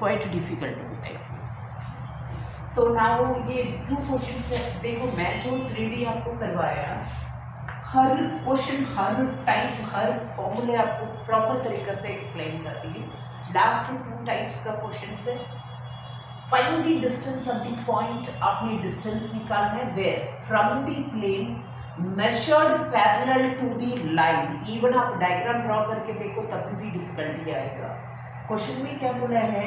Quite difficult होता है। So now ये 2 क्वेश्चन है। देखो मैं जो 3D आपको करवाया, हर क्वेश्चन, हर टाइप, हर फॉर्मूले आपको प्रॉपर तरीके से एक्सप्लेन कर रही है। लास्ट 2 टाइप्स का क्वेश्चन है। Find the distance of the point, आपने डिस्टेंस निकालना है where from the plane measured parallel to the line. Even आप डायग्राम ड्रॉ करके देखो तब भी डिफिकल्टी आएगा। क्वेश्चन में क्या बोला है,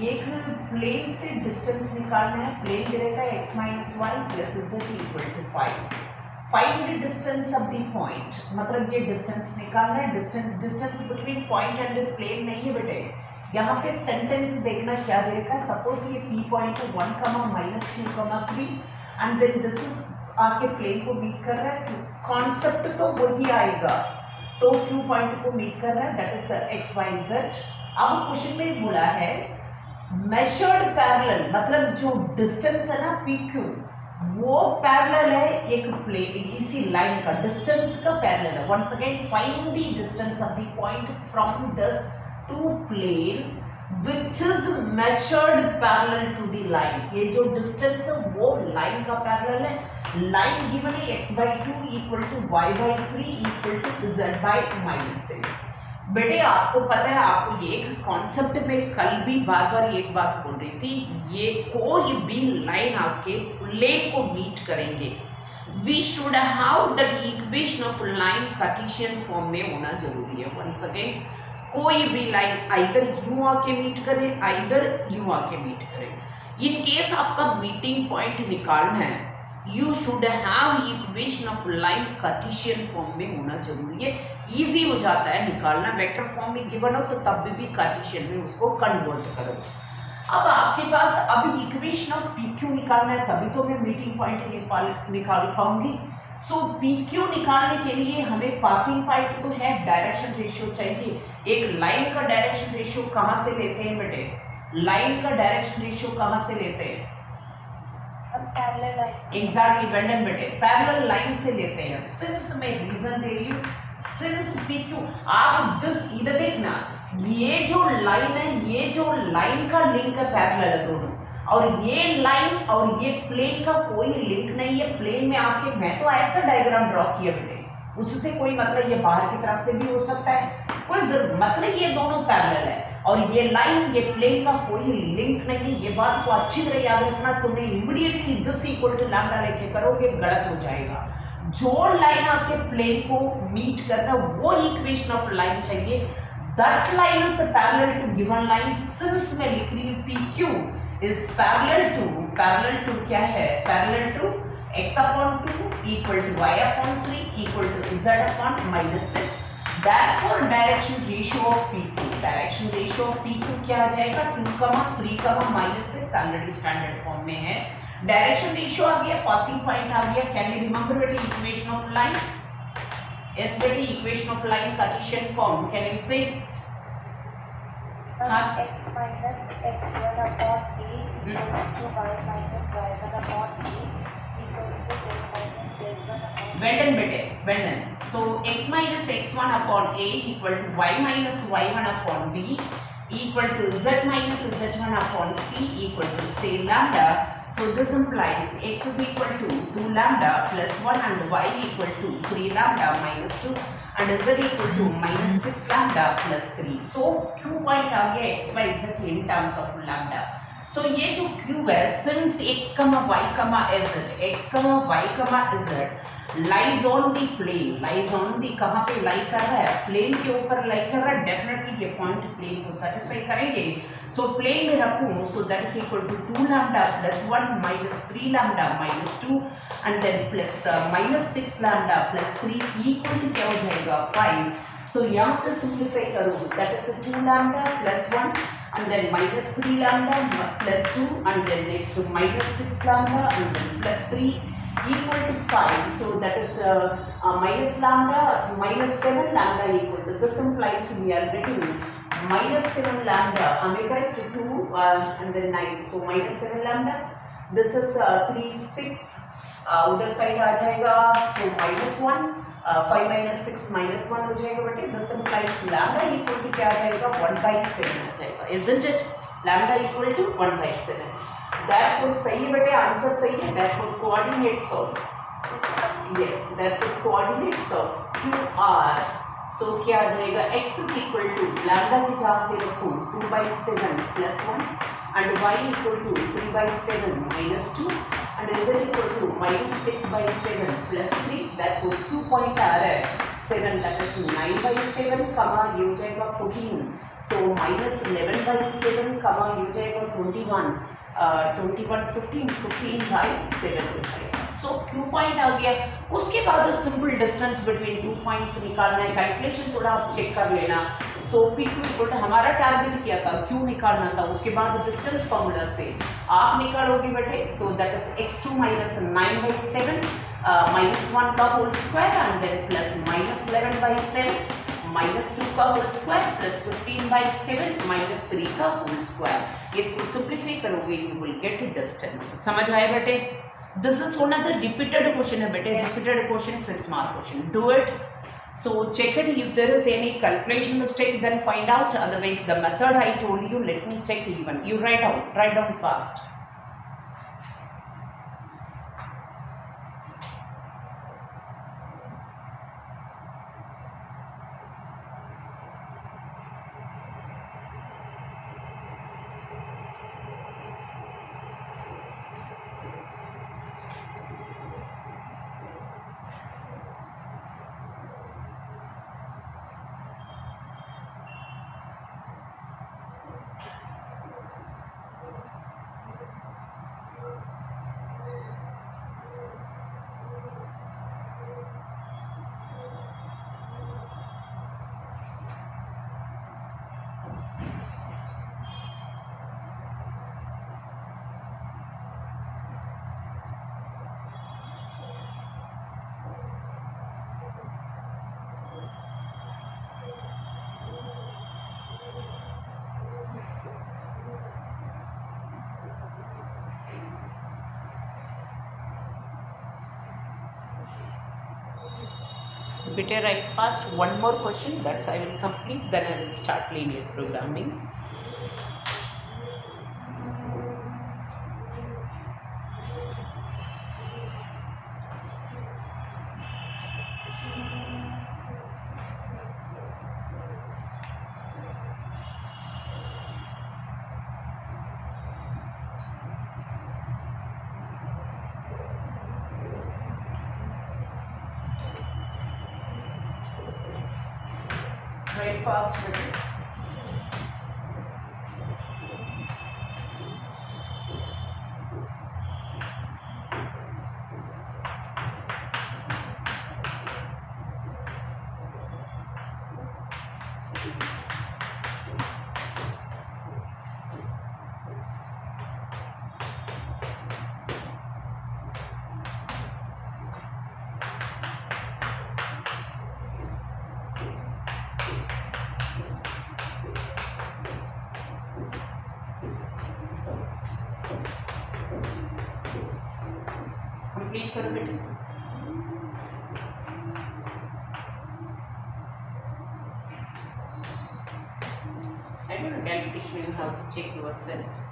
एक प्लेन से डिस्टेंस निकालना है। प्लेन गिरेगा x minus Y plus z equal to 5। Find the distance of the point, मतलब ये डिस्टेंस निकालना है। Distance between point and plane नहीं है बेटे, यहाँ पे सेंटेंस देखना क्या दे रखा है। सपोज ये P point 1, -2, 3 and then this is आके प्लेन को मीट कर रहा है। कॉन्सेप्ट तो वही आएगा, तो Q पॉइंट को मीट कर रहा है, that is x y z। अब क्वेश्चन में बोला है मेजर्ड पैरेलल, मतलब जो डिस्टेंस है ना PQ, वो पैरेलल है एक प्लेन, इसी लाइन का डिस्टेंस का पैरेलल है। Once again find the distance of the point from this to plane which is measured parallel to the line। ये जो डिस्टेंस है वो लाइन का पैरेलल है। लाइन गिवन है x/2 equal to y/3 equal to z/-6। बेटे आपको पता है, आपको ये कॉन्सेप्ट में कल भी बार बार एक बात बोल रही थी, ये कोई भी लाइन आके प्लेन को मीट करेंगे, we should have that equation of line Cartesian form में होना जरूरी है। वंस अगेन कोई भी लाइन आइदर यूं आके मीट करे, आइदर यूं आके मीट करे। इन केस आपका मीटिंग पॉइंट निकालना है, you should have equation of line Cartesian form में होना जरूरी है। इजी हो जाता है निकालना, वेक्टर फॉर्म में गिवन हो तो तब भी कार्टेशियन में उसको कन्वर्ट करो। अब आपके पास अब इक्वेशन ऑफ PQ निकालना है, तभी तो मैं मीटिंग पॉइंट निकाल पाऊंगी। सो PQ निकालने के लिए हमें पासिंग पॉइंट तो है, डायरेक्शन रेशियो चाहिए। एक लाइन का डायरेक्शन रेशियो कहाँ से लेते हैं बेटे, लाइन का डायरेक्शन रेशियो कहाँ से लेते हैं? एग्जैक्टली वेंडन बेटे, पैरेलल लाइन से लेते हैं। सिंस मैं रीजन दे रही हूँ, सिंस PQ, आप इधर देखना, ये जो लाइन है, ये जो लाइन का लिंक है पैरेलल है दोनों, और ये लाइन और ये प्लेन का कोई लिंक नहीं है। प्लेन में आके मैं तो ऐसा डायग्राम ड्रॉ किया बेटे, उससे कोई मतलब, ये बाहर की तरफ से भी हो सकता है, कोई मतलब ये दोनों पैरेलल है, और ये लाइन ये प्लेन का कोई लिंक नहीं है। ये बात को अच्छी तरह याद रखना, तुमने immediately this equal to lambda लेके करोगे गलत हो जाएगा। जो लाइन आके प्लेन को मीट करना वो इक्वेशन ऑफ लाइन चाहिए, that line is parallel to given line. Since मैं लिख रही हूँ PQ is parallel to क्या है, parallel to x/2 equal to y/3 equal to z/-6। therefore direction ratio of PQ क्या आ जाएगा, 2, 3, -6 ऑलरेडी स्टैंडर्ड फॉर्म में है। डायरेक्शन रेशियो आ गया, पासिंग पॉइंट आ गया। कैन यू रिमेंबर बेटे इक्वेशन ऑफ लाइन? यस बेटे, equation of line Cartesian form, can you से? x minus x1 upon a equals to y minus y1 upon a equals to z minus z1 upon वेंडन बेटे, वेंडन। सो x minus x1 upon a equal to y minus y1 upon b equal to z minus z1 upon c equal to say lambda. So this implies x is equal to 2 lambda plus 1 and y equal to 3 lambda minus 2 and z equal to -6 lambda plus 3. So q point आ गया x by z in terms of lambda. So ये जो q है, since x, y, z lies on the plane, lies on the, कहाँ पे लाई कर रहा है, plane के ऊपर लाई कर रहा है, डेफिनेटली ये पॉइंट प्लेन को सेटिस्फाई करेंगे। सो प्लेन में रखूँ, so that is equal to 2 lambda plus 1 minus 3 lambda minus 2 and then plus -6 lambda plus 3 equal to क्या हो जाएगा 5। सो यहाँ से सिंप्लीफाई करूँ, that is 2 lambda plus 1 and then -3 lambda plus 2 and then next to -6 lambda and then plus 3 equal to 5. So that is minus lambda, -7 lambda equal to, this implies we are getting -7 lambda, am I correct? 2 and then 9, so -7 lambda, this is 3 6 उधर side आ जाएगा, so -1 5 minus 6 minus 1 हो जाएगा बेटे। This implies lambda equal to क्या आ जाएगा 1/7 आ जाएगा, isn't it? Lambda equal to 1/7. Therefore सही है बेटे, आंसर सही है. Therefore coordinates of, yes, therefore coordinates of QR, so क्या आ जाएगा, x is equal to lambda की जहाँ से रखूँ 2/7 plus 1 and y equal to 3/7 minus 2 and z equal to -6/7 plus 3. Therefore Q point आ रहा है 7, that is 9/7, कमा ये हो जाएगा 14, so -11/7 कमा ये हो जाएगा 21, 15/7 हो जाएगा. सो Q पॉइंट आ गया. उसके बाद सिंपल डिस्टेंस बिटवीन 2 पॉइंट्स निकालना है. कैलकुलेशन थोड़ा आप चेक कर लेना. सो PQ इक्वल टू, हमारा टारगेट क्या था, Q निकालना था. उसके बाद डिस्टेंस फॉर्मूला से आप निकालोगे बेटे. सो दैट इज x2 minus 9/7 -1 का whole square and then plus -11/7 -2 का होल स्क्वायर प्लस 15/7 -3 का होल स्क्वायर. इसको सिंप्लीफाई करोगे यू विल गेट डिस्टेंस. समझ आया बेटे? This is one of the repeated question है बेटे. Yes. Repeated question, 6 mark question. Do it. So check it. If there is any calculation mistake, then find out. Otherwise, the method I told you, let me check even. You write down fast. Better write fast. One more question, that's I will complete, then I will start linear programming. Write fast better. Complete करो बेटे. I don't know, calculation you have to check yourself.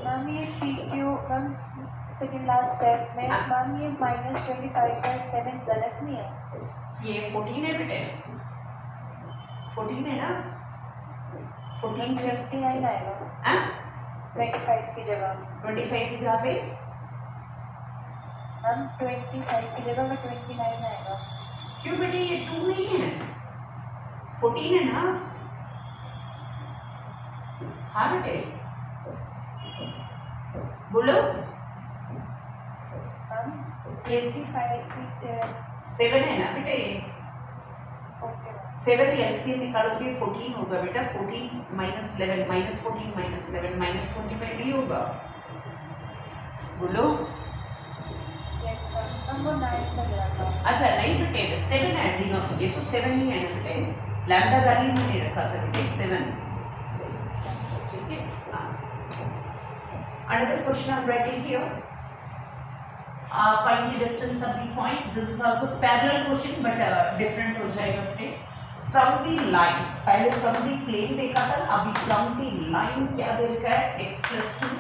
Ma'am ये PQ ma'am second last step में ma'am ये -25/7 गलत नहीं है? ये 14 है बेटे, 14 है ना, 14 29 आएगा 25 की जगह. 25 की जगह पे मैम 25 की जगह में 29 आएगा. क्यों बेटे, ये 2 नहीं है, 14 है ना. हाँ बेटे बोलो. मैम 25 की 7 है ना बेटे. ओके 7 एलसीएम निकालोगे 14 होगा बेटा, 14 माइनस 11 माइनस 14 माइनस 11 माइनस 25 ही होगा, बोलो। यस मैम वो 9 लग रहा था। अच्छा नहीं बेटे 7 एडिंग ऑफ, ये तो 7 ही है ना बेटे, लैम्डा वैल्यू मैंने रखा था बेटे 7, ठीक है। Another question I'm writing here. Find the distance of the point. This is also parallel question but different हो जाएगा बेटे। From the line, पहले from the plane देखा था, अभी from the line क्या दे रखा है, x plus 2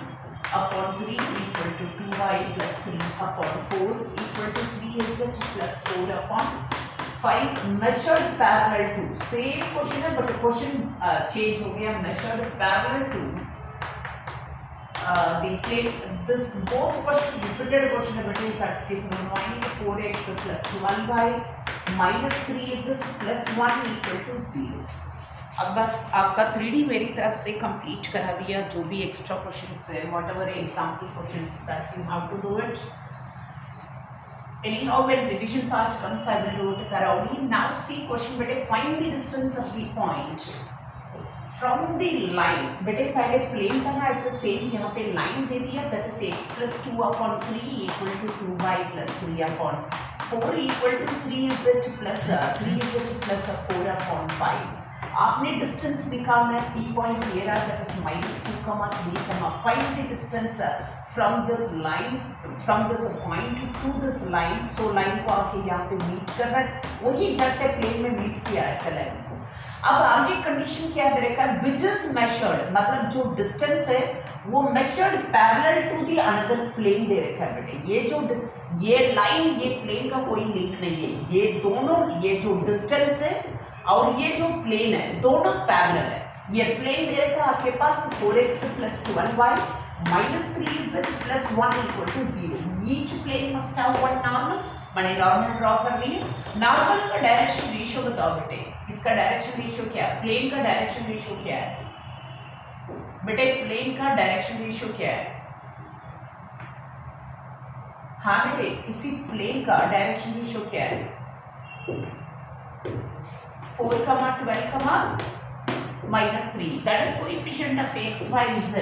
upon 3 equal to 2y plus 3 upon 4 equal to 3z plus 4 upon 5 measured parallel to, same question है but question change हो गया, measured parallel to the plane. This both question repeated question है बेटे, that's the following 4x plus 1y minus 3z plus 1 equal to 0। अब बस आपका 3D मेरी तरफ से कंप्लीट करा दिया, जो भी एक्स्ट्रा क्वेश्चंस है whatever example questions that's you how to do it। Anyhow when revision part comes I will do it thoroughly। Now see question बेटे, find the distance of the point from the line। बेटे पहले plane था ना, ऐसे same यहाँ पे line दे दिया, that is x plus 2 upon 3 equal to 2y plus 3 upon 4 equal to 3z plus 4 upon 5। आपने डिस्टेंस निकालना है, पी पॉइंट ये रहा, that is -2, 3, find the distance from this line, from this point two this line. So line को आके यहाँ पे meet करना है, वही जैसे प्लेन में मीट किया ऐसे लाइन को। अब आगे कंडीशन क्या दे रखा है, विच इज मेजर्ड, मतलब जो डिस्टेंस है वो measured parallel to the another plane दे रखा है बेटे। ये जो ये लाइन ये प्लेन का कोई लिंक नहीं है, ये दोनों, ये जो डिस्टेंस है और ये जो प्लेन है दोनों पैरेलल है। ये प्लेन दे रखा है आपके पास 4x plus 12y minus 3z plus 1 equal to 0। Each plane must have one normal, मैंने नॉर्मल ड्रॉ कर लिया। नॉर्मल का डायरेक्शन रेशियो बताओ बेटे, इसका डायरेक्शन रेशियो क्या है, प्लेन का डायरेक्शन रेशियो क्या है बेटे, प्लेन का डायरेक्शन रेशियो क्या है, हाँ बेटे इसी प्लेन का डायरेक्शन रेशियो क्या है, 4, 12, -3, that is coefficient of x y z।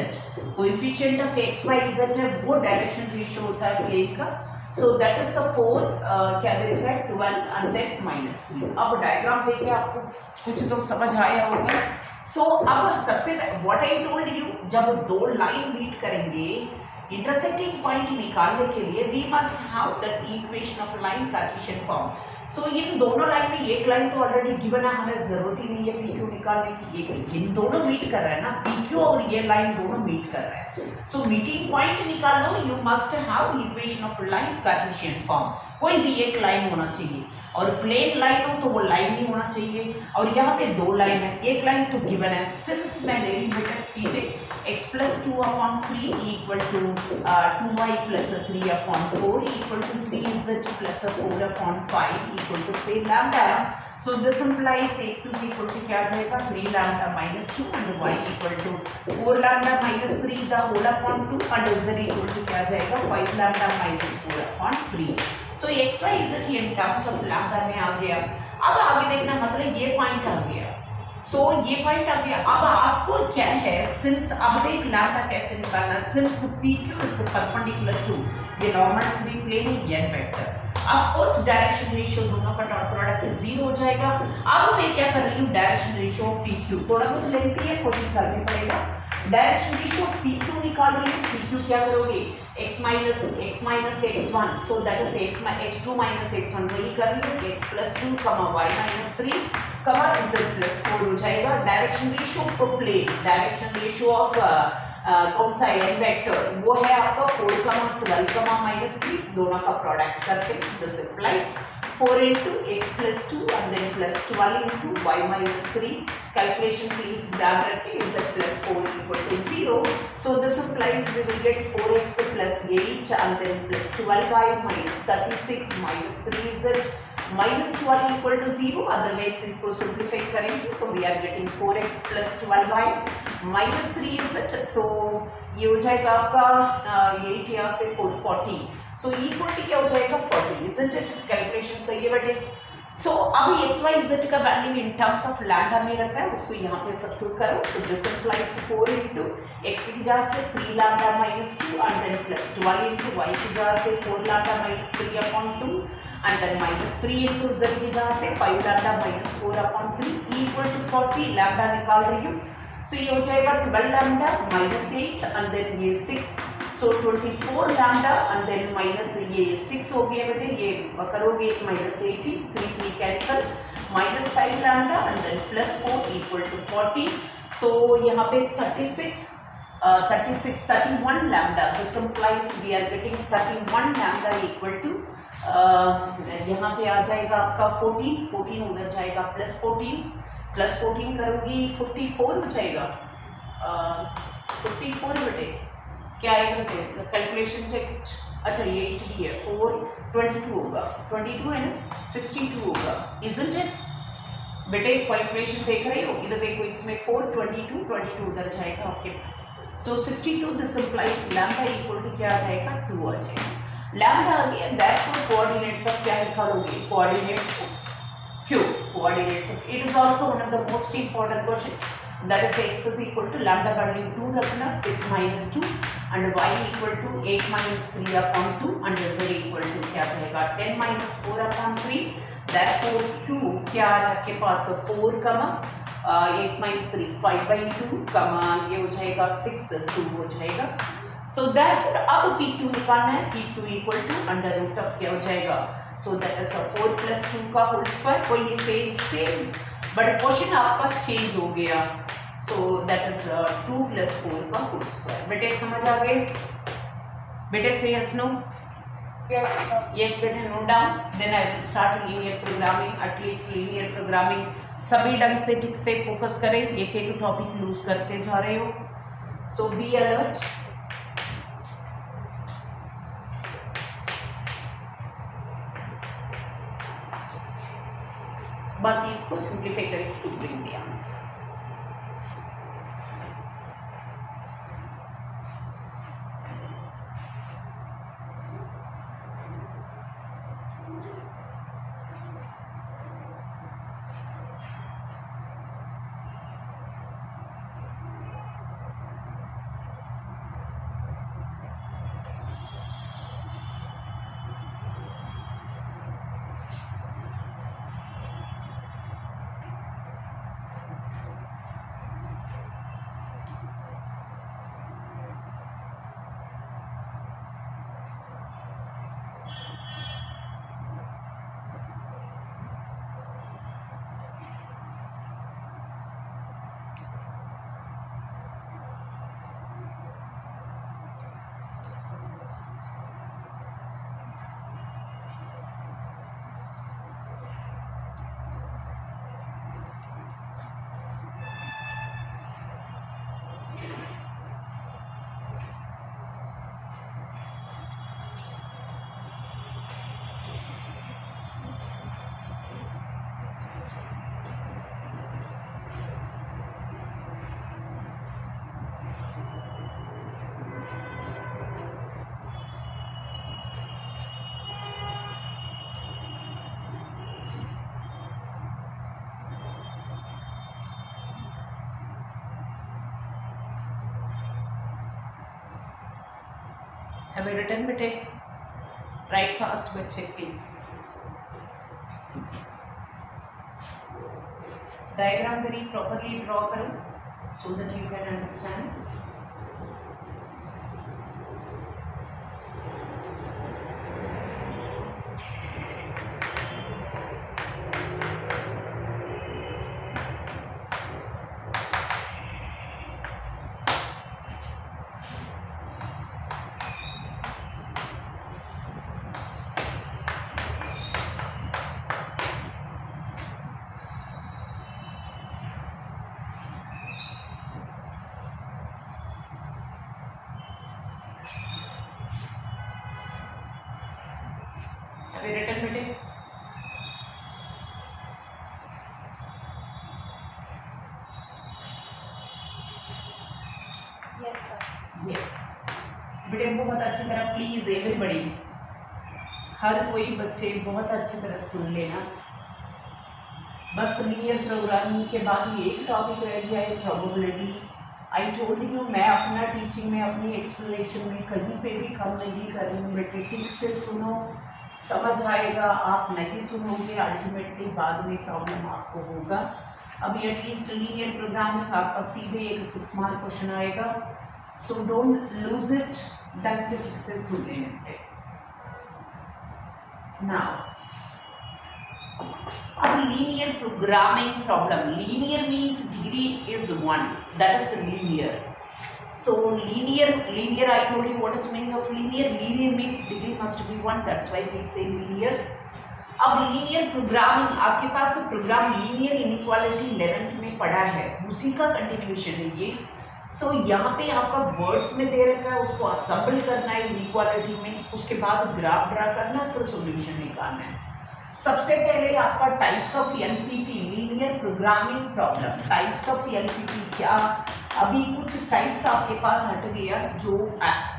Coefficient of x y z है वो डायरेक्शन रेशियो होता है प्लेन का। सो दैट इज 4 क्या दे रखा है 12 एंड देन -3। अब डायग्राम देखिए, आपको कुछ तो समझ आया होगा। सो अब सबसे व्हाट आई टोल्ड यू, जब दो लाइन मीट करेंगे इंटरसेक्टिंग पॉइंट निकालने के लिए we must have that equation of line Cartesian form. So इन दोनों लाइन में एक लाइन तो ऑलरेडी गिवन है, हमें जरूरत ही नहीं है पी क्यू निकालने की, एक इन दोनों मीट कर रहा है ना, पी क्यू और ये लाइन दोनों मीट कर रहा है। सो मीटिंग पॉइंट निकाल लो, you must have equation of line Cartesian form. कोई भी एक लाइन होना चाहिए, और प्लेन लाइन हो तो वो लाइन ही होना चाहिए। और यहाँ पे दो लाइन है, एक लाइन तो गिवन है, सिंस मैं ले रही बेटा सीधे x plus 2 upon 3 equal to 2y plus 3 upon 4 equal to 3z plus 4 upon 5 equal to say lambda। So this implies x is equal to क्या आ जाएगा 3 lambda minus 2 and y equal to 4 lambda minus 3 the whole upon 2 and z equal to क्या आ जाएगा 5 lambda minus 4 upon 3। So x y z in terms of lambda में आ गया। अब आगे देखना, मतलब ये पॉइंट आ गया, सो ये पॉइंट आ गया। अब आपको क्या है, सिंस अब देख लैम्डा कैसे निकालना, since P Q is perpendicular to ये नॉर्मल टू द प्लेन ये vector, of course direction ratio दोनों का डॉट प्रोडक्ट 0 हो जाएगा। अब मैं क्या कर रही हूँ, डायरेक्शन रेशियो पी क्यू, थोड़ा बहुत लेंथी है, कोशिश करनी पड़ेगा। डायरेक्शन रेशियो पी क्यू निकाल रही हूँ, पी क्यू क्या करोगे x minus x1, so that is x2 minus x1 वही कर रही हूँ, x plus 2, y minus 3, z plus 4 हो जाएगा। Direction ratio for plane, direction ratio of कौन सा एन वेक्टर, वो है आपका 4, 12, -3 दोनों का प्रोडक्ट करके this implies 4 into x plus 2 and then plus 12 into y minus 3। Calculation please याद रखें, z plus 4 equal to 0। So this implies we will get 4x plus 8 and then plus 12y minus 36 minus 3z minus 12 equal to 0। Otherwise इसको simplify करेंगे तो we are getting 4x plus 12y minus 3z। So ये हो जाएगा आपका 8 यहाँ से 40। So equal to क्या हो जाएगा 40, isn't it? कैलकुलेशन सही है बेटे, सो अभी एक्स वाई जेड का value in terms of lambda में रखा है, उसको यहाँ पे सब्स्टिट्यूट करो। So this implies 4 into X की वजह से 3 lambda minus 2 and then plus 12 into Y की वजह से 4 lambda minus 3 upon 2 and then minus 3 into Z की वजह से 5 lambda minus 4 upon 3 equal to 40। लैम्डा निकाल रही हूँ, सो ये हो जाएगा 12 लैम्डा माइनस 8 एंड देन ये 6, so 24 lambda and then minus ये 6 हो गया बेटे, ये करोगे minus 80, 3 cancel, minus 5 lambda and then plus 4 equal to 40। So यहाँ पे 31 lambda, this implies we are getting 31 lambda equal to यहाँ पे आ जाएगा आपका 14 उधर जाएगा प्लस 14 करोगी 54 हो जाएगा, 54 बेटे क्या आएगा कैलकुलेशन चेक। अच्छा ये 80 है, 4 22 होगा, 22 है ना, 62 होगा, इजंट इट बेटे। कैलकुलेशन देख रहे हो, इधर देखो इसमें 4 22 उधर जाएगा आपके पास। So 62 this implies lambda equal to क्या आ जाएगा 2 आ जाएगा। लैम्डा आ गया, दैटफॉर कोऑर्डिनेट्स ऑफ क्या निकालोगे, coordinates of Q, coordinates of it is also one of the most important question, that is x is equal to lambda value 2 रखना 6 minus 2 and y equal to 8 minus 3 upon 2 and z equal to क्या जाएगा 10 minus 4 upon 3, therefore Q क्या है आपके पास 4 कमा 8 minus 3 5 by 2 कमा ये हो जाएगा 6 2 हो जाएगा। सो therefore अब PQ निकालना है, PQ equal to under root of क्या हो जाएगा, so that is 4 plus 2 का होल स्क्वायर, कोई सेम बट क्वेश्चन आपका चेंज हो गया, so that is 2 plus 4 का होल स्क्वायर। बेटे समझ आ गए बेटे, से यस नो, यस बेटे no down, then I will start linear programming, at least linear programming सभी ढंग से ठीक से फोकस करें, एक एक टॉपिक लूज करते जा रहे हो, सो बी अलर्ट। बाकी इसको सिंप्लीफाई करके bring the answer. Have you written बेटे? Write fast बच्चे please. Diagram very properly draw करो so that you can understand. Have you written बेटे? Yes, sir. Yes. बेटे बहुत अच्छी तरह प्लीज एवरीबॉडी, हर कोई बच्चे बहुत अच्छी तरह सुन लेना। बस लीनियर प्रोग्रामिंग के बाद ये एक टॉपिक रह गया है प्रोबेबिलिटी। आई टोल्ड यू मैं अपना टीचिंग में अपनी एक्सप्लेनेशन में कहीं पे भी कम नहीं कर रही हूँ बेटे, ठीक से सुनो, समझ आएगा। आप नहीं सुनोगे अल्टीमेटली बाद में प्रॉब्लम आपको होगा। अभी एटलीस्ट लीनियर प्रोग्रामिंग आपका सीधे एक 6 मार्क क्वेश्चन आएगा, सो डोंट लूज इट, ढंग से ठीक से सुन लेंगे। नाउ अब linear programming problem, linear means degree is 1, that is linear. So linear I told you what is meaning of linear means degree must be 1, that's why we say linear। अब linear programming आपके पास programme linear inequality 11th में पढ़ा है, उसी का continuation है ये। सो यहाँ पे आपका वर्ड्स में दे रखा है, उसको असेंबल करना है इनइक्वालिटी में, उसके बाद ग्राफ ड्रा करना है, फिर सॉल्यूशन निकालना है। सबसे पहले आपका types of LPP, linear programming problem, types of LPP क्या, अभी कुछ टाइप्स आपके पास हट गया जो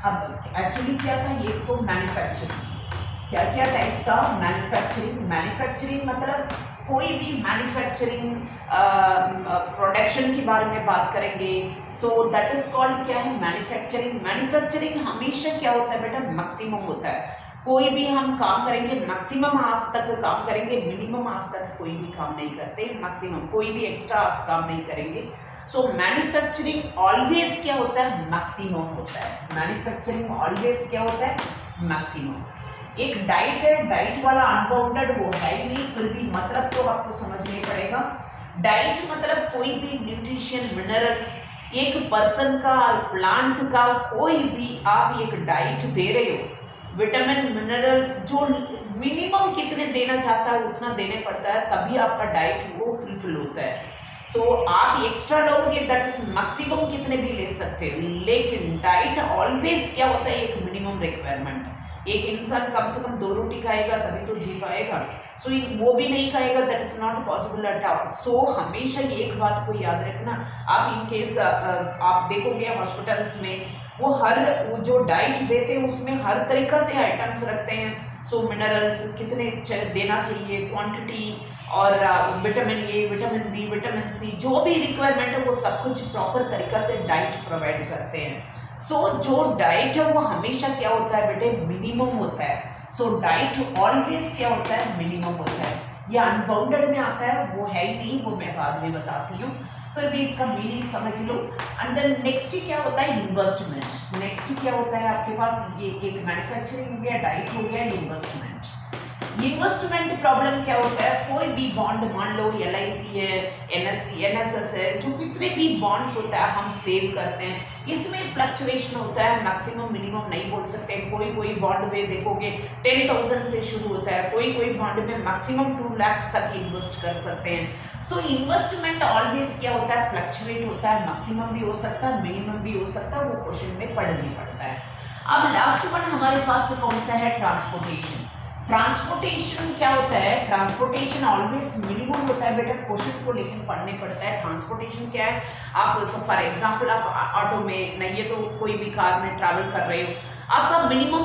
अब एक्चुअली क्या था, ये तो मैन्युफैक्चरिंग, क्या क्या टाइप था, मैन्युफैक्चरिंग मतलब कोई भी मैन्युफैक्चरिंग प्रोडक्शन के बारे में बात करेंगे, सो दैट इज कॉल्ड क्या है, मैन्युफैक्चरिंग हमेशा क्या होता है बेटा, मैक्सिमम होता है। कोई भी हम काम करेंगे मैक्सिमम आज तक काम करेंगे, मिनिमम आज तक कोई भी काम नहीं करते, मैक्सिमम कोई भी एक्स्ट्रा आज काम नहीं करेंगे। सो मैन्युफैक्चरिंग ऑलवेज क्या होता है, मैक्सिमम होता है। मैन्युफैक्चरिंग ऑलवेज क्या होता है, मैक्सिमम। एक डाइट है, डाइट वाला अनबाउंडेड वो है ही नहीं, फिर भी मतलब तो आपको समझना पड़ेगा। डाइट मतलब कोई भी न्यूट्रिशन मिनरल्स, एक पर्सन का, प्लांट का, कोई भी आप एक डाइट दे रहे हो, विटामिन मिनरल्स जो मिनिमम कितने देना चाहता है उतना देने पड़ता है, तभी आपका डाइट वो फुलफिल होता है। सो आप एक्स्ट्रा लोगे दैट इज मैक्सिमम कितने भी ले सकते हो, लेकिन डाइट ऑलवेज क्या होता है, एक मिनिमम रिक्वायरमेंट। एक इंसान कम से कम 2 रोटी खाएगा तभी तो जी पाएगा, सो वो भी नहीं खाएगा that is not possible at all. So हमेशा एक बात को याद रखना, आप इन केस आप देखोगे हॉस्पिटल्स में वो जो डाइट देते हैं उसमें हर तरीक़ा से आइटम्स रखते हैं। सो मिनरल्स कितने देना चाहिए, क्वांटिटी, और vitamin A, vitamin B, vitamin C, जो भी रिक्वायरमेंट है वो सब कुछ प्रॉपर तरीक़ा से डाइट प्रोवाइड करते हैं। सो जो डाइट है वो हमेशा क्या होता है बेटे, मिनिमम होता है। सो डाइट ऑलवेज क्या होता है, मिनिमम होता है। ये अनबाउंडेड में आता है वो है ही नहीं, वो मैं बाद में बताती हूँ, फिर भी इसका मीनिंग समझ लो। एंड देन नेक्स्ट क्या होता है, इन्वेस्टमेंट। नेक्स्ट क्या होता है आपके पास, ये एक मैन्युफैक्चरिंग हो गया, डाइट हो गया, इन्वेस्टमेंट। इन्वेस्टमेंट प्रॉब्लम क्या होता है, कोई भी बॉन्ड, मान लो LIC है, NSS है, जो कितने भी बॉन्ड्स होता है हम सेव करते हैं, इसमें फ्लक्चुएशन होता है, मैक्सिमम मिनिमम नहीं बोल सकते। कोई बॉन्ड में देखोगे 10,000 से शुरू होता है, कोई बॉन्ड में मैक्सिमम 2 लाख तक इन्वेस्ट कर सकते हैं। सो इन्वेस्टमेंट ऑलवेज क्या होता है, फ्लक्चुएट होता है, मैक्सिमम भी हो सकता है, मिनिमम भी हो सकता है, वो क्वेश्चन में पढ़ना पड़ता है। अब लास्ट वन हमारे पास कौन सा है, ट्रांसपोर्टेशन। ट्रांसपोर्टेशन क्या होता है, ट्रांसपोर्टेशन ऑलवेज मिनिमम होता है बेटा, क्वेश्चन को लेकिन पढ़ने पड़ता है। ट्रांसपोर्टेशन क्या है, आप फॉर एग्जांपल आप ऑटो में नहीं है तो कोई भी कार में ट्रैवल कर रहे हो, आपका मिनिमम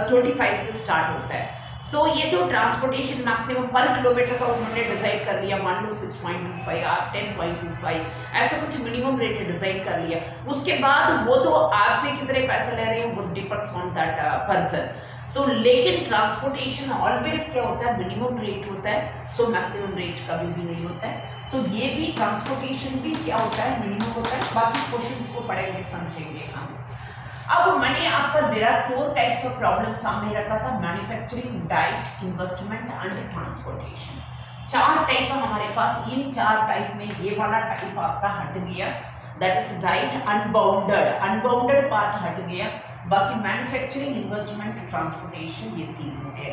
25 से स्टार्ट होता है। सो ये जो ट्रांसपोर्टेशन मैक्सिमम पर किलोमीटर का उन्होंने डिसाइड कर लिया, मान लो 6.25 या 10.25, ऐसा कुछ मिनिमम रेट डिसाइड कर लिया। उसके बाद वो तो आपसे कितने पैसे ले रहे हैं वो डिपेंड्स ऑन दैट पर्सन। सो लेकिन ट्रांसपोर्टेशन ऑलवेज क्या होता है, मिनिमम रेट होता है, सो मैक्सिमम रेट कभी भी नहीं होता है। सो ये भी ट्रांसपोर्टेशन भी क्या होता है, मिनिमम होता है। बाकी क्वेश्चन को पढ़ेंगे समझेंगे हम। अब मैंने आपका there are 4 types of problem सामने रखा था, manufacturing, diet, investment and transportation. 4 type हमारे पास, इन 4 टाइप में ये वाला टाइप आपका हट गया, that is diet, unbounded part हट गया, बाकी मैन्युफैक्चरिंग, इन्वेस्टमेंट, ट्रांसपोर्टेशन ये 3 हो गए,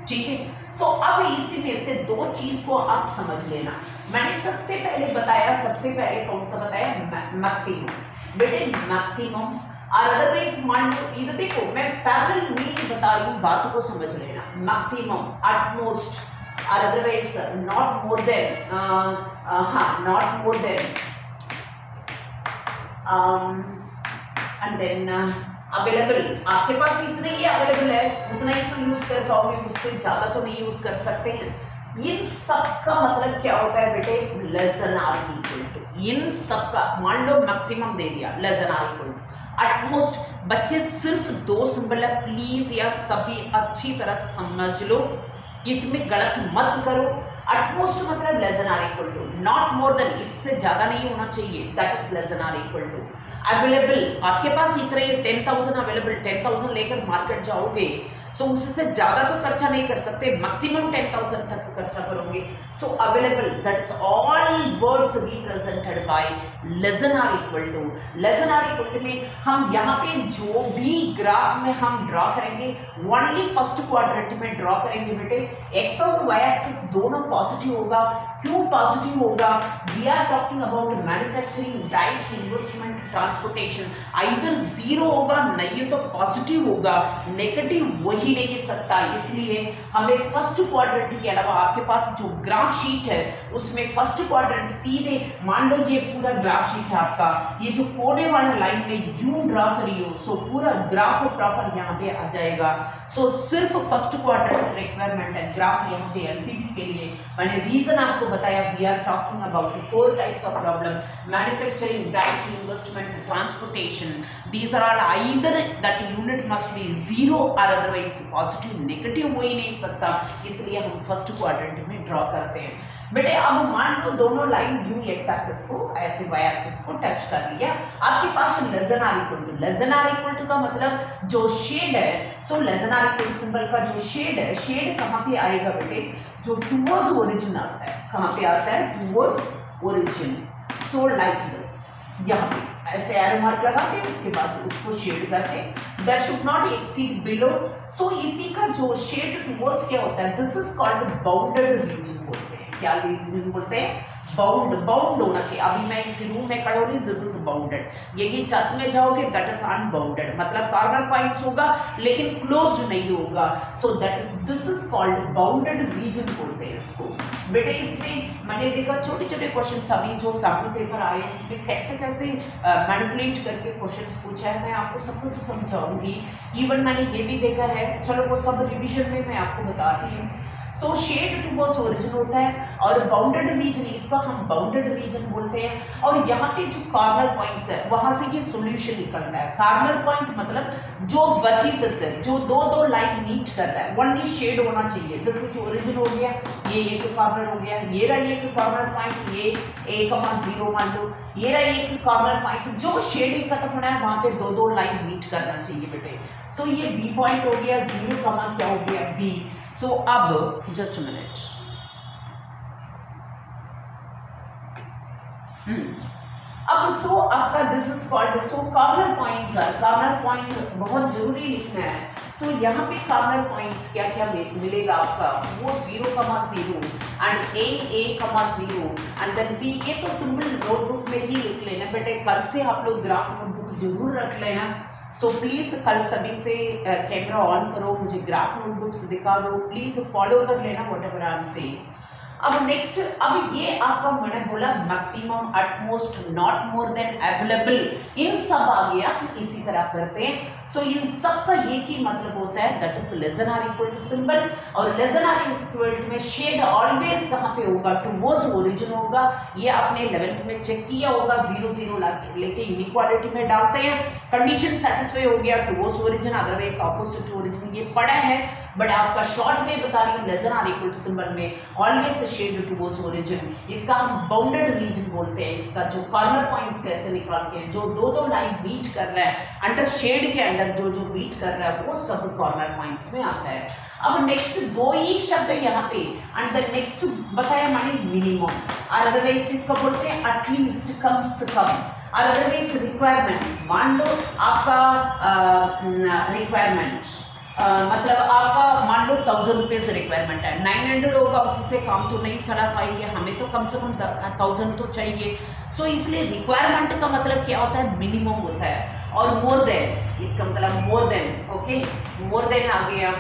ठीक है। सो अब इसी में से 2 चीज को आप समझ लेना। मैंने सबसे पहले बताया, सबसे पहले कौन सा बताया, मैक्सिमम। बेटे मैक्सिमम और अदरवाइज मान लो, इधर देखो मैं पैरेलल मीनिंग बता रही हूँ, बात को समझ लेना। मैक्सिमम, एटमोस्ट और otherwise not more than, not more than, and then available. आपके पास इतना ही अवेलेबल है, उतना ही तो यूज कर पाओगे, उससे ज्यादा तो नहीं यूज कर सकते हैं। इन सब का मतलब क्या होता है बेटे, less than or equal to, इन सब का मान लो मैक्सिमम दे दिया less than or equal to at most. बच्चे सिर्फ दो सिंबल है, प्लीज यार सभी अच्छी तरह समझ लो, इसमें गलत मत करो। एटमोस्ट मतलब less than or equal to, not more than, इससे ज्यादा नहीं होना चाहिए, that is less than or equal to. Available आपके पास इतना ही 10,000 अवेलेबल, 10,000 लेकर मार्केट जाओगे सो उससे ज्यादा तो खर्चा नहीं कर सकते, मैक्सिमम 10,000 तक खर्चा करोगे। So available that is all words represented by less than or equal to. Less than or equal to में हम यहाँ पे जो भी ग्राफ में हम ड्रॉ करेंगे ओनली फर्स्ट क्वाड्रेंट में ड्रॉ करेंगे बेटे। एक्स और वाई एक्सिस दोनों पॉजिटिव होगा। क्यों पॉजिटिव होगा? We are talking about manufacturing, diet, investment, transportation. Either zero होगा नहीं तो पॉजिटिव होगा, नेगेटिव वही नहीं सकता। इसलिए हमें फर्स्ट क्वाड्रेंट के अलावा आपके पास जो ग्राफ शीट है उसमें फर्स्ट क्वाड्रेंट सीधे मान लो ये पूरा ग्राफ शीट है आपका, ये जो कोने वाला लाइन में यू ड्रॉ करियो सो पूरा ग्राफ प्रॉपर यहाँ पे आ जाएगा। सो सिर्फ फर्स्ट क्वाड्रेंट रिक्वायरमेंट है ग्राफ यहाँ पे एलपीबी के लिए। मैंने रीजन आपको बताया, we are talking about 4 types of problem, manufacturing, diet, investment, transportation. These are all either that unit must be zero और अदरवाइज पॉजिटिव, नेगेटिव हो ही नहीं सकता, इसलिए हम फर्स्ट क्वाड्रेंट में ड्रॉ करते हैं। बेटे अब मान लो दोनों लाइन यू एक्स एक्सिस को ऐसे वाई एक्सिस को टच कर लिया, आपके पास less than or equal to. Less than or equal to का मतलब जो शेड है, so less than or equal to symbol का जो शेड है, शेड कहाँ पे आएगा बेटे? जो टुवर्ड्स ओरिजिन आता है, कहाँ पे आता है? Towards origin. So like this, यहाँ पे ऐसे एरो मार्क लगाते हैं, उसके बाद उसको शेड करते हैं, that should not exceed below. So इसी का जो शेड टुवर्ड्स क्या होता है, this is called bounded region बोलते हैं। क्या रीजन बोलते हैं? बाउंड, बाउंड होना चाहिए। अभी मैं इस रूम में खड़ा हो रही हूँ, दिस इज बाउंडेड। यही छत में जाओगे दैट इज अनबाउंडेड, मतलब कॉर्नर पॉइंट्स होगा लेकिन क्लोज्ड नहीं होगा। सो that is, this is called bounded region बोलते हैं इसको। बेटे इसमें मैंने देखा छोटे छोटे क्वेश्चंस अभी जो सैम्पल पेपर आए हैं इसमें कैसे कैसे मैनिपुलेट करके क्वेश्चंस पूछा है, मैं आपको सब कुछ समझाऊंगी। इवन मैंने ये भी देखा है, चलो वो सब रिविजन में मैं आपको बताती हूँ। सो शेड टुवर्ड्स ओरिजिन होता है और बाउंडेड रीजन, इसका हम बाउंडेड रीजन बोलते हैं। और यहाँ पे जो कॉर्नर पॉइंट्स है वहां से ये सॉल्यूशन निकलता है। कॉर्नर पॉइंट मतलब जो वर्टिसेस है, जो दो दो लाइन मीट करता है, ओनली शेड होना चाहिए। दिस इज ओरिजिन हो गया, ये एक कॉर्नर हो गया, ये रहा एक कॉर्नर पॉइंट, ये 1,0 मान लो, ये रहा एक कॉर्नर पॉइंट। जो शेडिंग खत्म होना है वहां पे दो दो लाइन मीट करना चाहिए बेटे। सो ये बी पॉइंट हो गया, 0, क्या हो गया? बी। सो अब जस्ट मिनट, अब सो आपका this is called, so corner points are, corner point बहुत जरूरी लिखना है। सो यहाँ पे कॉर्नर पॉइंट्स क्या क्या मिलेगा आपका? वो 0,0 and A,0 and then B। ये तो सिंपल नोटबुक में ही लिख लेना बेटे, कल से आप लोग ग्राफ नोटबुक जरूर रख लेना। सो प्लीज़ कल सभी से कैमरा ऑन करो, मुझे ग्राफ नोटबुक्स दिखा दो, प्लीज़ फॉलो कर लेना whatever I am saying. अब नेक्स्ट, अब ये आपका मैंने बोला maximum, at most, not more than, available, इन सब आ गया तो इसी तरह करते हैं। सो इन सब का ये की मतलब होता है that is less than or equal to symbol. और less than or equal to में शेड ऑलवेज कहाँ पे होगा? टुवर्ड्स ओरिजिन होगा। ये आपने 11th में चेक किया होगा, 0 0 लेके इनइक्वालिटी में डालते हैं, कंडीशन सेटिस्फाई हो गया towards origin, otherwise opposite origin. ये पढ़ा है बट आपका शॉर्ट में बता रही हूँ, less than or equal to symbol में ऑलवेज शेड टुवर्ड्स ओरिजिन। इसका हम बाउंडेड रीजन बोलते हैं। इसका जो कॉर्नर पॉइंट्स कैसे निकालते हैं, जो दो दो लाइन बीट कर रहा है अंडर शेड के अंदर, जो जो बीट कर रहा है वो सब कॉर्नर पॉइंट्स में आता है। अब नेक्स्ट दो ही शब्द है यहाँ पे, एंड द नेक्स्ट बताया मैंने मिनिमम, और अदरवाइज इसका बोलते हैं एटलीस्ट, कम से कम, और अदरवाइज रिक्वायरमेंट्स। मान लो आपका रिक्वायरमेंट मतलब आपका मान लो 1,000 रुपीज़ रिक्वायरमेंट है, 900 होगा, उससे काम तो नहीं चला पाएंगे, हमें तो कम से कम 1,000 तो चाहिए। सो इसलिए रिक्वायरमेंट का मतलब क्या होता है? मिनिमम होता है। और मोर देन, इसका मतलब more than, okay, more than आ गया।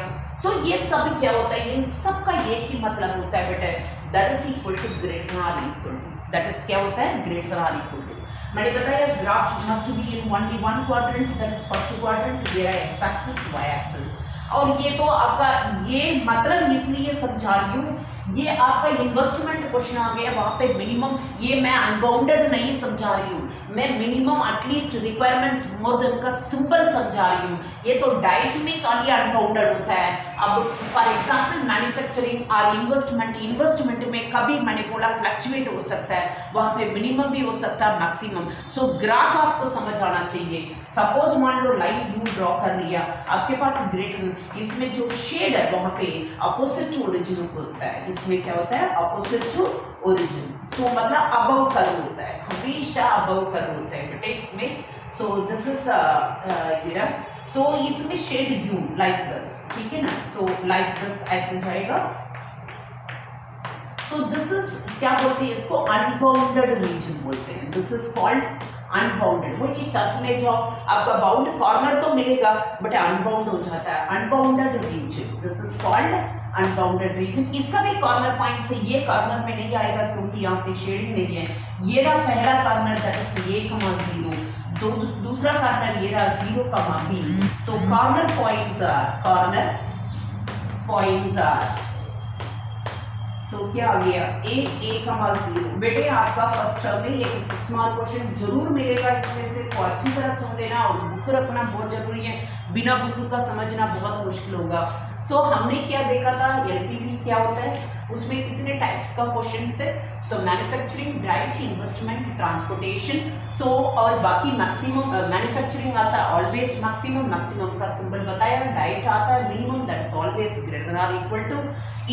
सो ये सब क्या होता है? इन सब का ये की मतलब होता है बेटे, that is equal to greater or equal to, that is क्या होता है? Greater or equal to. मैंने बताया graph must be in only one quadrant, that is first quadrant, where x axis, y axis. और ये तो आपका ये मतलब इसलिए समझा रही हूँ ये आपका इन्वेस्टमेंट क्वेश्चन आ गया, वहां पे मिनिमम, ये मैं अनबाउंडेड नहीं समझा रही हूँ, मैं minimum at least requirements more than का सिंपल समझा रही हूँ। ये तो डाइट में खाली अनबाउंडेड होता है। अब फॉर एग्जांपल मैन्युफैक्चरिंग और इन्वेस्टमेंट में कभी मैंने बोला फ्लक्चुएट हो सकता है, वहां पे मिनिमम भी हो सकता है, मैक्सिमम। सो ग्राफ आपको समझ आना चाहिए। सपोज मान लो लाइन यू ड्रॉ कर लिया, आपके पास ग्रेड, इसमें जो शेड है वहां पे अपोजिट टू ओरिजिन होता है, इसमें क्या होता है, अपोजिट टू ओरिजिन। सो मतलब अबव कर्व होता है, हमेशा अबव कर्व होता है बेटे इसमें। सो दिस इज सो इसमें शेड यू लाइक दिस, ठीक है ना। सो लाइक दिस ऐसे जाएगा। सो दिस इज क्या बोलते हैं इसको, अनबाउंडेड रीजन बोलते हैं। This is called unbounded. वो ये चार्ट में जो आपका बाउंड कॉर्नर तो मिलेगा बट अनबाउंड हो जाता है, unbounded region. This is called unbounded region. इसका भी कॉर्नर पॉइंट से ये कॉर्नर में नहीं आएगा क्योंकि यहाँ पे शेडिंग नहीं है। ये रहा पहला कॉर्नर, दैट इज a, 0। दूसरा कॉर्नर ये रहा 0, b। So corner points are so क्या आ गया, a, 0। बेटे आपका फर्स्ट टर्म में एक 6 मार्क क्वेश्चन जरूर मिलेगा, इसमें से तो अच्छी तरह सुन लेना और बुक रखना बहुत जरूरी है, बिना बुक का समझना बहुत मुश्किल होगा। सो हमने क्या देखा था, एलपीवी क्या होता है, उसमें कितने टाइप्स का क्वेश्चन है। So manufacturing, diet, investment, transportation. So और बाकी मैक्सिमम, मैन्युफैक्चरिंग आता है ऑलवेज मैक्सिमम का सिंबल बताया, डाइट आता है minimum, that is always greater than और इक्वल टू।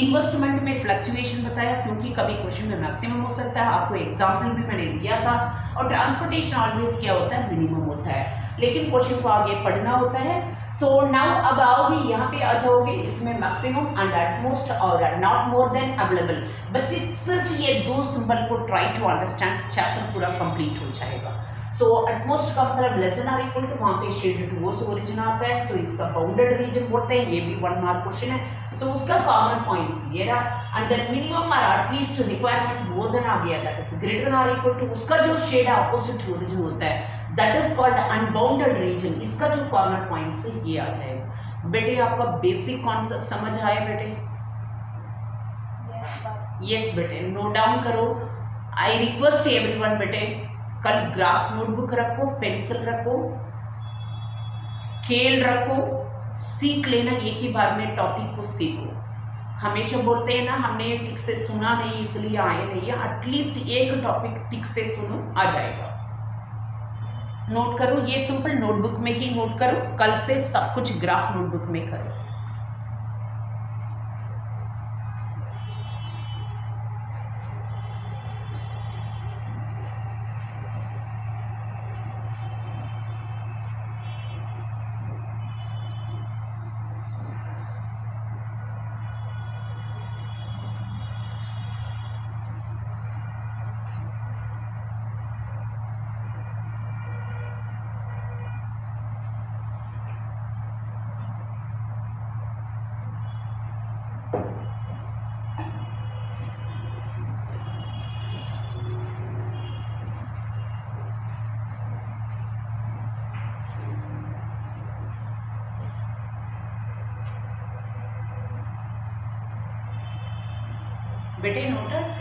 इन्वेस्टमेंट में फ्लक्चुएशन बताया क्योंकि कभी क्वेश्चन में मैक्सिमम हो सकता है, आपको एग्जाम्पल भी मैंने दिया था। और ट्रांसपोर्टेशन ऑलवेज क्या होता है, मिनिमम होता है, लेकिन क्वेश्चन को आगे पढ़ना होता है। सो नाउ अब आओगे यहाँ पे आ जाओगे, इसमें मैक्सिमम एंड एटमोस्ट और नॉट मोर देन अवेलेबल। बच्चे सिर्फ ये 2 सिंबल को ट्राई टू अंडरस्टैंड, चैप्टर पूरा कंप्लीट हो जाएगा। सो एटमोस्ट का मतलब लेस देन और इक्वल टू, वहां पे शेडेड टुवर्ड्स ओरिजिन आता है। सो इसका बाउंडेड रीजन बोलते हैं, ये भी 1 मार्क क्वेश्चन है। सो उसका कॉमन पॉइंट्स ये रहा, एंड देन मिनिमम और एटलीस्ट रिक्वायरमेंट मोर देन आ गया, दैट इज ग्रेटर देन और इक्वल टू। उसका जो शेड है अपोजिट ओरिजिन होता है, that is called unbounded region. इसका जो कॉर्नर पॉइंट से ये आ जाएगा। बेटे आपका बेसिक कॉन्सेप्ट समझ आया बेटे? यस बेटे, नोट डाउन करो। आई रिक्वेस्ट एवरीवन बेटे, कल ग्राफ नोटबुक रखो, पेंसिल रखो, स्केल रखो, सीख लेना, एक ही बार में टॉपिक को सीखो। हमेशा बोलते हैं ना, हमने ठीक से सुना नहीं इसलिए आए नहीं है, एटलीस्ट एक टॉपिक ठीक से सुनो, आ जाएगा। नोट करो, ये सिंपल नोटबुक में ही नोट करो, कल से सब कुछ ग्राफ नोटबुक में करो। बेटे नोटेड?